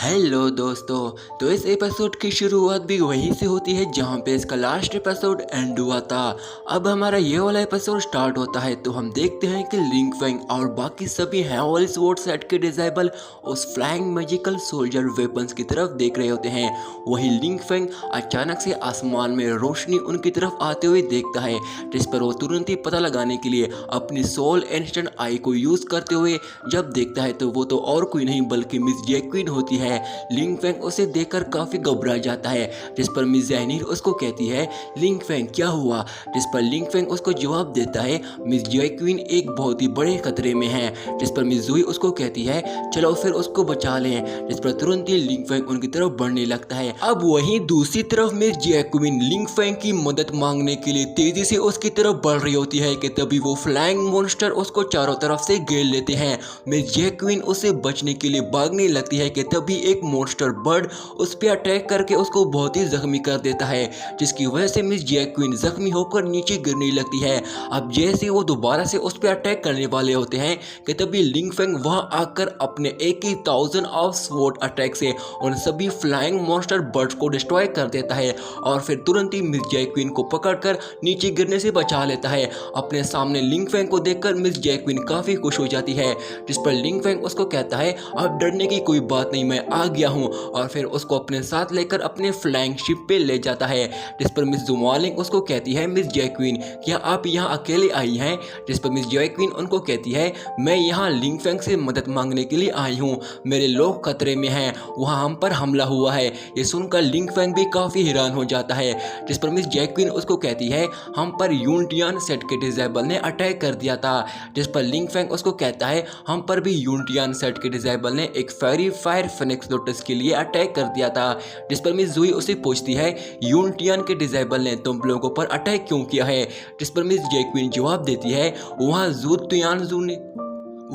Hello दोस्तों। तो इस एपिसोड की शुरुआत भी वहीं से होती है जहां पे इसका लास्ट एपिसोड एंड हुआ था। अब हमारा ये वाला एपिसोड स्टार्ट होता है तो हम देखते हैं कि लिंग फेंग और बाकी सभी हेवल स्वॉर्ड सेट के डिसेबल उस फ्लाइंग मैजिकल सोल्जर वेपन्स की तरफ देख रहे होते हैं। वहीं लिंग फेंग अचानक से आसमान में रोशनी उनकी तरफ आते हुए देखता है, जिस पर वो तुरंत ही पता लगाने के लिए अपनी सोल इंस्टेंट आई को यूज करते हुए जब देखता है तो वो तो और कोई नहीं बल्कि मिस जैक्विन होती है। लिंग फेंग उसे देखकर काफी घबरा जाता है, जिस पर मिस जैनीर उसको कहती है लिंग फेंग क्या हुआ, जिस पर लिंग फेंग उसको जवाब देता है मिस जैक्विन एक बहुत ही बड़े खतरे में है, जिस पर मिस जुई उसको कहती है चलो फिर उसको बचा लें, जिस पर तुरंत ही लिंग फेंग उनकी तरफ बढ़ने लगता है। अब वहीं दूसरी तरफ मिस जैक्विन लिंग फेंग की मदद मांगने के लिए तेजी से उसकी तरफ बढ़ रही होती है कि तभी वो फ्लाइंग मॉन्स्टर उसको चारों तरफ से घेर लेते हैं। मिस जैक्विन उसे बचने के लिए भागने लगती है कि तभी एक मॉन्स्टर बर्ड उस पर अटैक करके उसको बहुत ही जख्मी कर देता है, जिसकी वजह से मिस जैक्विन जख्मी होकर नीचे गिरने लगती है। अब जैसे वो दोबारा से उस पर अटैक करने वाले होते हैं कि तभी लिंग फेंग वहां आकर अपने 80,000 ऑफ स्वॉर्ड अटैक से उन सभी फ्लाइंग मॉन्स्टर बर्ड्स को डिस्ट्रॉय कर देता है और फिर तुरंत ही मिस जैक्विन को पकड़कर नीचे गिरने से बचा लेता है। अपने सामने लिंग फेंग को देखकर मिस जैक्विन काफी खुश हो जाती है, जिस पर लिंग फेंग उसको कहता है अब डरने की कोई बात नहीं, मैं आ गया हूँ, और फिर उसको अपने साथ लेकर अपने फ्लाइंग शिप पे ले जाता है। जिस पर मिस जुमालिंग उसको कहती है मिस जैक्विन क्या आप यहाँ अकेले आई हैं, जिस पर मिस जैक्विन उनको कहती है मैं यहाँ लिंग फेंग से मदद मांगने के लिए आई हूँ, मेरे लोग खतरे में हैं, वहाँ हम पर हमला हुआ है। ये सुनकर लिंग फेंग भी काफ़ी हैरान हो जाता है, जिस पर मिस जैक्विन उसको कहती है हम पर यूनिटियन सेट के डिसेबल ने अटैक कर दिया था, जिस पर लिंग फेंग उसको कहता है हम पर भी यूनिटियन सेट के डिसेबल ने एक फेरी फायर फिनिक्स लोटस के लिए अटैक कर दिया था। जिस पर मिस जुई उसे पूछती है यूनिटियन के डिसेबल ने तुम लोगों पर अटैक क्यों किया है, जिस पर मिस जैक्विन जवाब देती है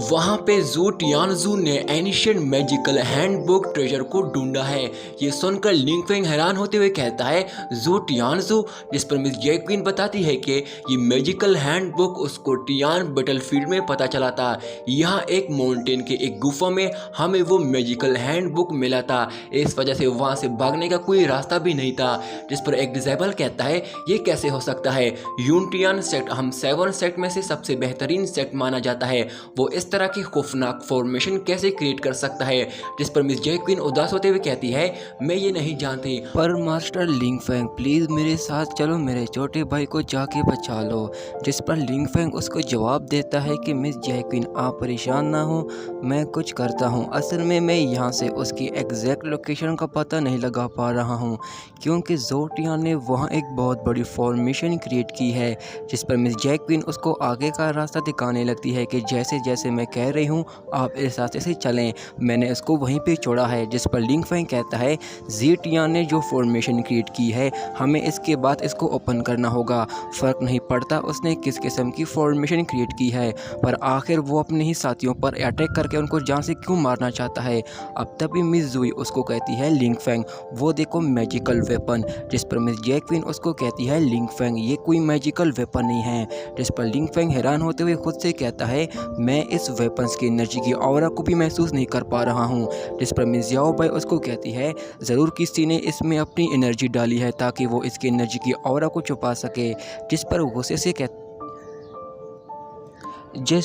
वहाँ पे जू टियानजू ने एनिशियंट मैजिकल हैंडबुक ट्रेजर को ढूंढा है। ये सुनकर लिंग फेंग हैरान होते हुए कहता है जू टियानजू, जिस पर मिस जैक्विन बताती है कि ये मैजिकल हैंडबुक उसको टियान बैटलफील्ड में पता चला था। यहाँ एक माउंटेन के एक गुफा में हमें वो मैजिकल हैंडबुक मिला था, इस वजह से वहाँ से भागने का कोई रास्ता भी नहीं था। जिस पर एक डिसेबल कहता है ये कैसे हो सकता है, यूनिटियन सेक्ट हम 7 सेक्ट में से सबसे बेहतरीन सेक्ट माना जाता है, वो इस तरह की खौफनाक फॉर्मेशन कैसे क्रिएट कर सकता है। जिस पर मिस जैक्विन उदास होते हुए कहती है मैं ये नहीं जानती, पर मास्टर लिंग फेंग प्लीज़ मेरे साथ चलो, मेरे छोटे भाई को जाके बचा लो। जिस पर लिंग फेंग उसको जवाब देता है कि मिस जैक्विन आप परेशान ना हो, मैं कुछ करता हूँ। असल में मैं यहाँ से उसकी एग्जैक्ट लोकेशन का पता नहीं लगा पा रहा हूँ क्योंकि जोटियान ने वहाँ एक बहुत बड़ी फॉर्मेशन क्रिएट की है। जिस पर मिस जैक्विन उसको आगे का रास्ता दिखाने लगती है कि जैसे जैसे मैं कह रही हूँ आप इस रास्ते से चलें, मैंने इसको वहीं पे छोड़ा है। जिस पर लिंग फेंग कहता है ज़ेटियान ने जो फॉर्मेशन क्रिएट की है हमें इसके बाद इसको ओपन करना होगा, फ़र्क नहीं पड़ता उसने किस किस्म की फॉर्मेशन क्रिएट की है, पर आखिर वो अपने ही साथियों पर अटैक करके उनको जान से क्यों मारना चाहता है। अब तभी मिस जुई उसको कहती है लिंग फेंग वो देखो मैजिकल वेपन, जिस पर मिस जैक्विन उसको कहती है लिंग फेंग ये कोई मैजिकल वेपन नहीं है। जिस पर लिंग फेंग हैरान होते हुए खुद से कहता है मैं इस वेपन्स की एनर्जी की ऑरा को भी महसूस नहीं कर पा रहा हूँ। जिस पर मिस याओ बाई उसको कहती है ज़रूर किसी ने इसमें अपनी एनर्जी डाली है ताकि वो इसकी एनर्जी की ऑरा को छुपा सके। जिस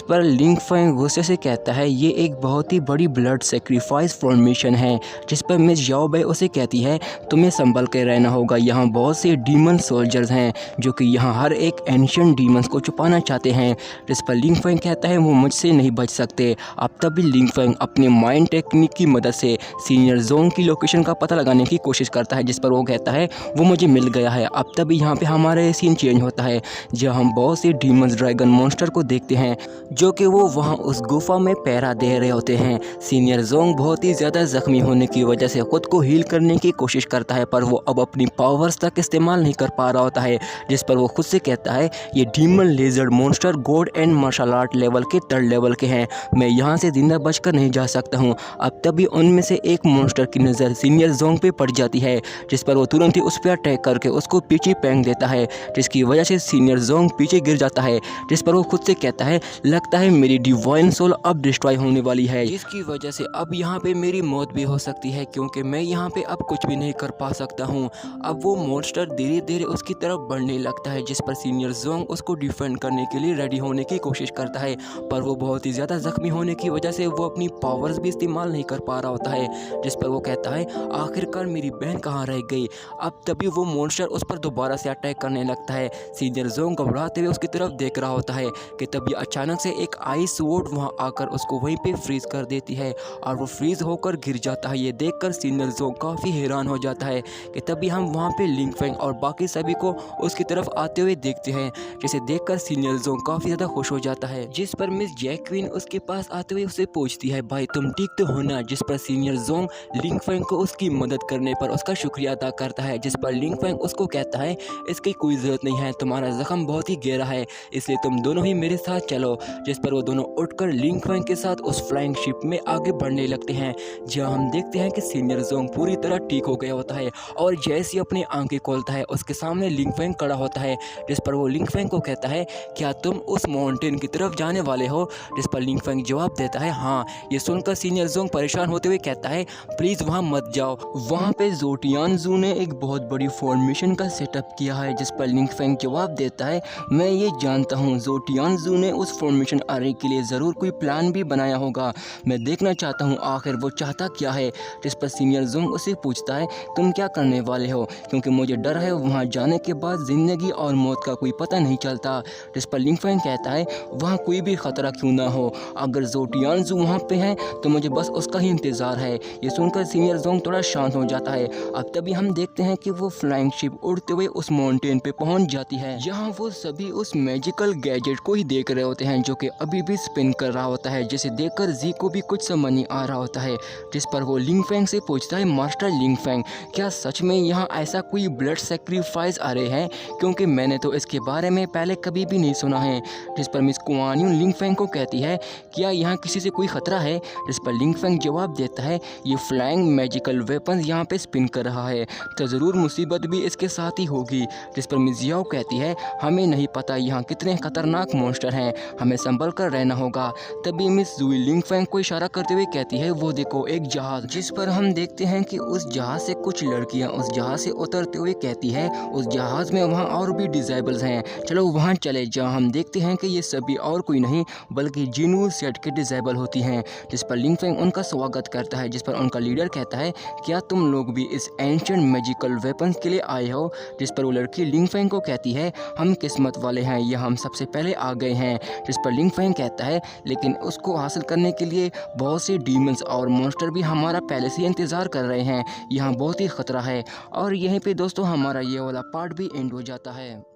पर लिंग फेंग गुस्से से कहता है ये एक बहुत ही बड़ी ब्लड सेक्रीफाइस फॉर्मेशन है। जिस पर मिस याओ बाई उसे कहती है तुम्हें संभल कर रहना होगा, यहाँ बहुत से डीमन सोल्जर्स हैं जो कि यहाँ हर एक एंशिएंट डीमंस को छुपाना चाहते हैं। जिस पर लिंग फेंग कहता है वो मुझसे नहीं बच सकते। अब तभी लिंग फेंग अपने माइंड टेक्निक की मदद से सीनियर जोन की लोकेशन का पता लगाने की कोशिश करता है, जिस पर वो कहता है वो मुझे मिल गया है। अब तभी यहाँ पे हमारा सीन चेंज होता है जहाँ हम बहुत से डीमंस ड्रैगन मॉन्स्टर को देखते हैं जो कि वो वहाँ उस गुफा में पहरा दे रहे होते हैं। सीनियर जोंग बहुत ही ज़्यादा ज़ख्मी होने की वजह से ख़ुद को हील करने की कोशिश करता है, पर वो अब अपनी पावर्स तक इस्तेमाल नहीं कर पा रहा होता है। जिस पर वो खुद से कहता है ये demon lizard monster god and martial art level के 3rd लेवल के हैं, मैं यहाँ से ज़िंदा बचकर नहीं जा सकता हूँ। अब तभी उनमें से एक मॉन्स्टर की नज़र सीनियर जोंग पे पड़ जाती है, जिस पर वो तुरंत ही उस पर अटैक करके उसको पीछे फेंक देता है, जिसकी वजह से सीनियर जोंग पीछे गिर जाता है। जिस पर वो खुद से कहता है लगता है मेरी डिवाइन सोल अब डिस्ट्रॉय होने वाली है, जिसकी वजह से अब यहाँ पे मेरी मौत भी हो सकती है, क्योंकि मैं यहाँ पे अब कुछ भी नहीं कर पा सकता हूँ। अब वो मॉन्स्टर धीरे धीरे उसकी तरफ बढ़ने लगता है, जिस पर सीनियर जोंग उसको डिफेंड करने के लिए रेडी होने की कोशिश करता है, पर वो बहुत ही ज़्यादा जख्मी होने की वजह से वो अपनी पावर्स भी इस्तेमाल नहीं कर पा रहा होता है, जिस पर वो कहता है आखिरकार मेरी बहन कहाँ रह गई। अब तभी वो मॉन्स्टर उस पर दोबारा से अटैक करने लगता है। सीनियर जोंग घबराते हुए उसकी तरफ देख रहा होता है कि तभी अचानक से एक आइस स्वॉर्ड वहाँ आकर उसको वहीं पे फ्रीज कर देती है और वो फ्रीज होकर गिर जाता है। ये देखकर सीनियर जोंग काफ़ी हैरान हो जाता है कि तभी हम वहाँ पे लिंग फेंग और बाकी सभी को उसकी तरफ आते हुए देखते हैं, जिसे देखकर सीनियर जोंग काफ़ी ज़्यादा खुश हो जाता है। जिस पर मिस जैक्विन उसके पास आते हुए उसे पूछती है भाई तुम ठीक तो हो ना, जिस पर सीनियर जोंग लिंग फेंग को उसकी मदद करने पर उसका शुक्रिया अदा करता है, जिस पर लिंग फेंग उसको कहता है इसकी कोई ज़रूरत नहीं है, तुम्हारा जख्म बहुत ही गहरा है, इसलिए तुम दोनों ही मेरे साथ चलो। जिस पर वो दोनों उठकर लिंग फेंग के साथ उस फ्लाइंग शिप में आगे बढ़ने लगते हैं, जहाँ हम देखते हैं कि सीनियर जोंग पूरी तरह ठीक हो गया होता है और जैसे ही अपनी आंखें खोलता है उसके सामने लिंग फेंग खड़ा होता है, जिस पर वो लिंग फेंग को कहता है क्या तुम उस माउंटेन की तरफ जाने वाले हो, जिस पर लिंग फेंग जवाब देता है हाँ। ये सुनकर सीनियर जोंग परेशान होते हुए कहता है प्लीज़ वहाँ मत जाओ, वहाँ पे जोटियानजू ने एक बहुत बड़ी फॉर्मेशन का सेटअप किया है, जिस पर लिंग फेंग जवाब देता है मैं ये जानता हूँ जोटियानजू ने उस फॉर्मेशन अरे के लिए ज़रूर कोई प्लान भी बनाया होगा, मैं देखना चाहता हूँ आखिर वो चाहता क्या है। जिस पर सीनियर जोंग उसे पूछता है तुम क्या करने वाले हो, क्योंकि मुझे डर है वहाँ जाने के बाद ज़िंदगी और मौत का कोई पता नहीं चलता। जिस पर लिंग फेंग कहता है वहाँ कोई भी ख़तरा क्यों ना हो, अगर जोटियानजू वहाँ पे है तो मुझे बस उसका ही इंतज़ार है। ये सुनकर सीनियर जोंग थोड़ा शांत हो जाता है। अब तभी हम देखते हैं कि वो फ्लाइंग शिप उड़ते हुए उस माउंटेन पे पहुंच जाती है, जहां वो सभी उस मैजिकल गैजेट को ही देख रहे होते हैं जो कि अभी भी स्पिन कर रहा होता है, जिसे देखकर जी को भी कुछ समझ नहीं आ रहा होता है। जिस पर वो लिंग फेंग से पूछता है मास्टर लिंग फेंग क्या सच में यहाँ ऐसा कोई ब्लड सेक्रीफाइस आ रहे हैं, क्योंकि मैंने तो इसके बारे में पहले कभी भी नहीं सुना है। जिस पर मिस कुआन यून लिंग फेंग को कहती है क्या यहाँ किसी से कोई खतरा है, जिस पर लिंग फेंग जवाब देता है ये फ्लाइंग मैजिकल वेपन यहाँ पे स्पिन कर रहा है तो ज़रूर मुसीबत भी इसके साथ ही होगी। जिस पर मिस याओ कहती है हमें नहीं पता यहाँ कितने खतरनाक मॉन्स्टर हैं, हमें संभल कर रहना होगा। तभी मिस जुई लिंग फेंग को इशारा करते हुए कहती है वो देखो एक जहाज़, जिस पर हम देखते हैं कि उस जहाज़ से कुछ लड़कियाँ उस जहाज़ से उतरते हुए कहती है उस जहाज़ में वहाँ और भी डिसेबल्स हैं, चलो वहाँ चले, जहाँ हम देखते हैं कि ये सभी और कोई नहीं बल्कि जिनू सेट के डिसेबल होती हैं। जिस पर लिंग फेंग उनका स्वागत करता है, जिस पर उनका लीडर कहता है क्या तुम लोग भी इस एंशिएंट मैजिकल वेपन्स के लिए आए हो, जिस पर वो लड़की लिंग फेंग को कहती है हम किस्मत वाले हैं, यह हम सबसे पहले आ गए हैं। जिस पर लिंग फेंग कहता है लेकिन उसको हासिल करने के लिए बहुत से डीमंस और मॉन्स्टर भी हमारा पहले से इंतज़ार कर रहे हैं, यहाँ बहुत ही ख़तरा है। और यहीं पे दोस्तों हमारा ये वाला पार्ट भी एंड हो जाता है।